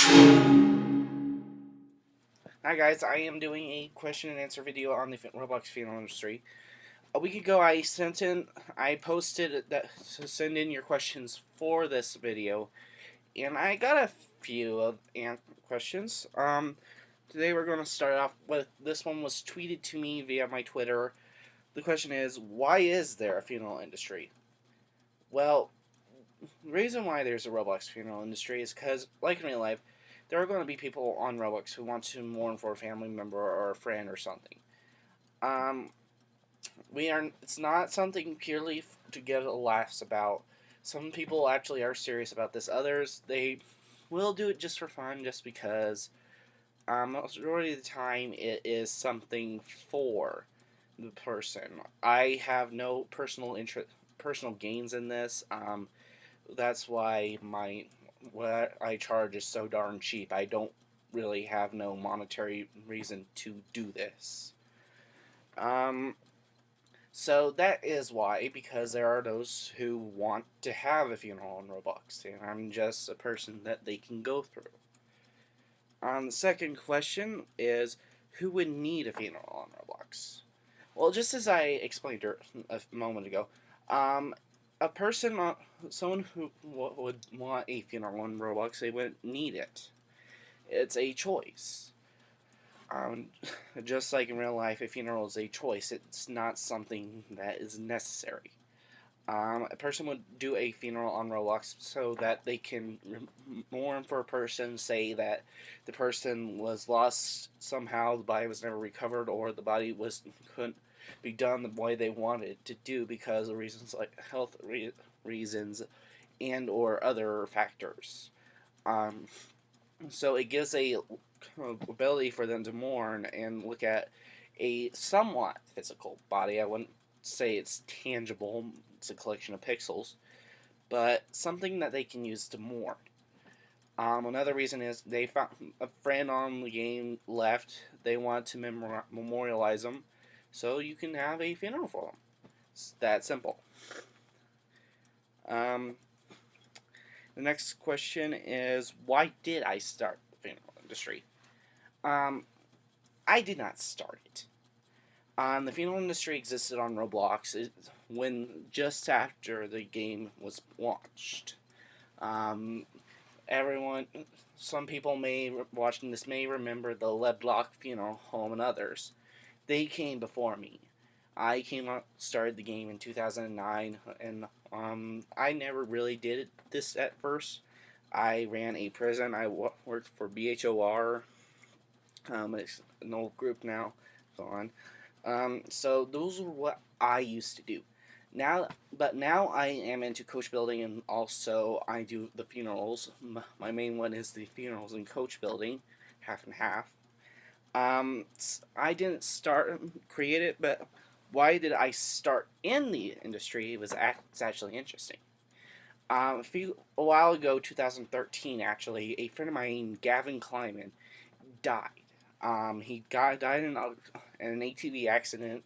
Hi guys, I am doing a question and answer video on the Roblox funeral industry. A week ago, I posted that to send in your questions for this video, and I got a few of questions. Today we're going to start off with this one was tweeted to me via my Twitter. The question is, why is there a funeral industry? Well, the reason why there's a Roblox funeral industry is because, like in real life, there are going to be people on Roblox who want to mourn for a family member or a friend or something. Um, we are. It's not something purely to get laughs about. Some people actually are serious about this. Others they will do it just for fun, just because. Majority of the time, it is something for the person. I have no personal gains in this. That's why what I charge is so darn cheap. I don't really have no monetary reason to do this. Um, so that is why, because there are those who want to have a funeral on Roblox, and I'm just a person that they can go through. The second question is, who would need a funeral on Roblox? Well, just as I explained a moment ago, um, a person, someone who would want a funeral on Roblox, they wouldn't need it. It's a choice. Um, just like in real life, a funeral is a choice. It's not something that is necessary. A person would do a funeral on Roblox so that they can mourn for a person, say that the person was lost somehow, the body was never recovered, or the body couldn't be done the way they wanted it to do because of reasons like reasons and or other factors. Um, so it gives a ability for them to mourn and look at a somewhat physical body. I wouldn't say it's tangible. It's a collection of pixels, but something that they can use to mourn. Another reason is they found a friend on the game left. They want to memorialize them, so you can have a funeral for them. It's that simple. Um, the next question is, why did I start the funeral industry? Um, I did not start it. The funeral industry existed on Roblox when just after the game was launched. Um, everyone, some people watching this may remember the Leblock Funeral Home and others. They came before me. I came out, started the game in 2009, and I never really did this at first. I ran a prison. I worked for BHOR. It's an old group now. So on. So those are what I used to do. Now I am into coach building, and also I do the funerals. My main one is the funerals and coach building, half and half. I didn't create it, but why did I start in the industry? It's actually interesting. A while ago, 2013, actually, a friend of mine, Gavin Kleiman, died. Died in an ATV accident.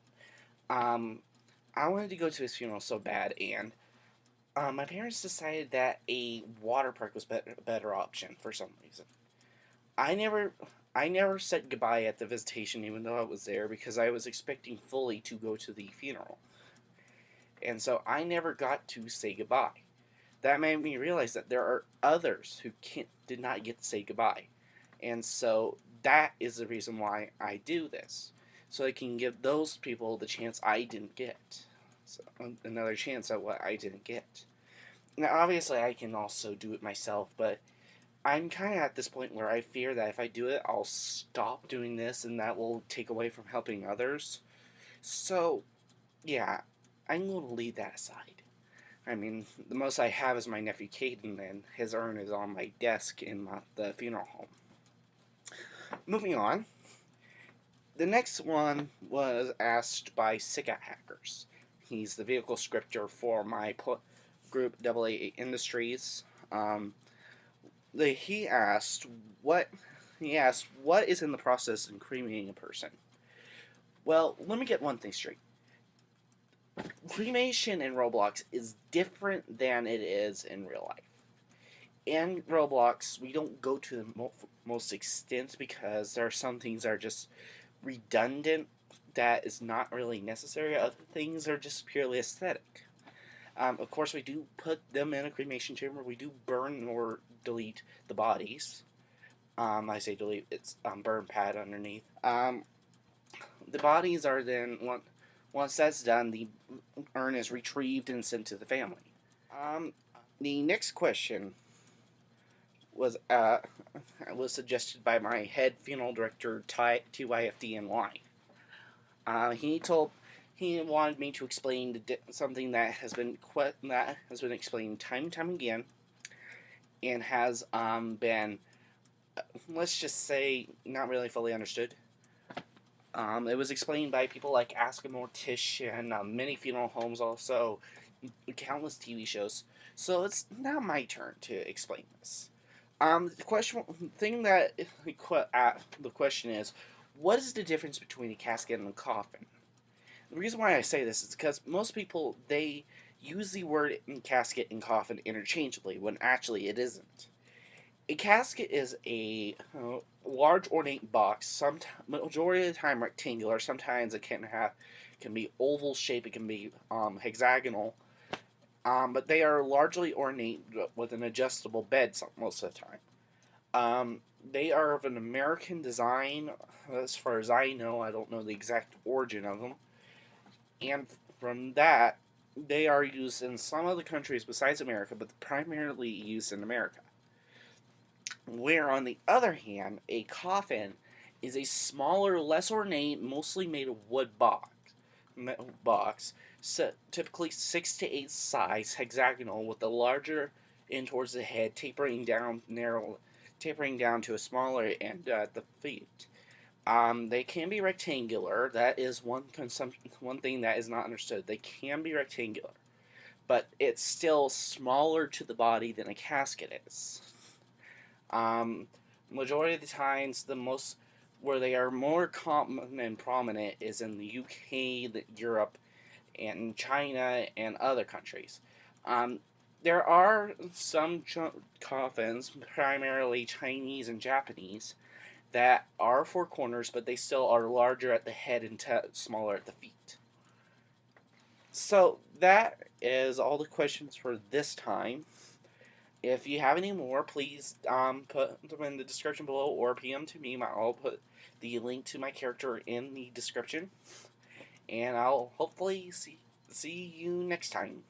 Um, I wanted to go to his funeral so bad, and my parents decided that a water park was a better option for some reason. I never, I never said goodbye at the visitation, even though I was there, because I was expecting fully to go to the funeral, and so I never got to say goodbye. That made me realize that there are others who did not get to say goodbye, and so that is the reason why I do this, so I can give those people the chance I didn't get, so, another chance at what I didn't get. Now, obviously, I can also do it myself, but I'm kind of at this point where I fear that if I do it, I'll stop doing this, and that will take away from helping others. So, yeah, I'm going to leave that aside. I mean, the most I have is my nephew Caden, and his urn is on my desk in the funeral home. Moving on, the next one was asked by Sika Hackers. He's the vehicle scripter for my group AA Industries. He asked what what is in the process in cremating a person. Well, let me get one thing straight. Cremation in Roblox is different than it is in real life. in Roblox, we don't go to the most extent because there are some things that are just redundant that is not really necessary. Other things are just purely aesthetic. Of course, we do put them in a cremation chamber. We do burn or delete the bodies. I say delete, it's burn pad underneath. The bodies are then, once that's done, the urn is retrieved and sent to the family. Um, the next question was was suggested by my head funeral director, TYFDNY. He told he wanted me to explain something that has been explained time and time again, and has been, let's just say, not really fully understood. It was explained by people like Ask a Mortician, many funeral homes, also countless TV shows. So it's now my turn to explain this. The question is, what is the difference between a casket and a coffin? The reason why I say this is because most people, they use the word casket and coffin interchangeably when actually it isn't. A casket is a large ornate box, majority of the time rectangular. Sometimes it can be oval shape. It can be hexagonal. But they are largely ornate with an adjustable bed most of the time. They are of an American design, as far as I know. I don't know the exact origin of them. And from that, they are used in some other countries besides America, but primarily used in America. Where, on the other hand, a coffin is a smaller, less ornate, mostly made of wood box, so typically 6 to 8 size, hexagonal, with a larger end towards the head, tapering down to a smaller end at the feet. They can be rectangular. That is one thing that is not understood. They can be rectangular, but it's still smaller to the body than a casket is. Majority of the times, where they are more common and prominent is in the UK, Europe, and China, and other countries. There are some coffins, primarily Chinese and Japanese, that are four corners, but they still are larger at the head and smaller at the feet. So that is all the questions for this time. If you have any more, please put them in the description below or PM to me. I'll put the link to my character in the description. And I'll hopefully see you next time.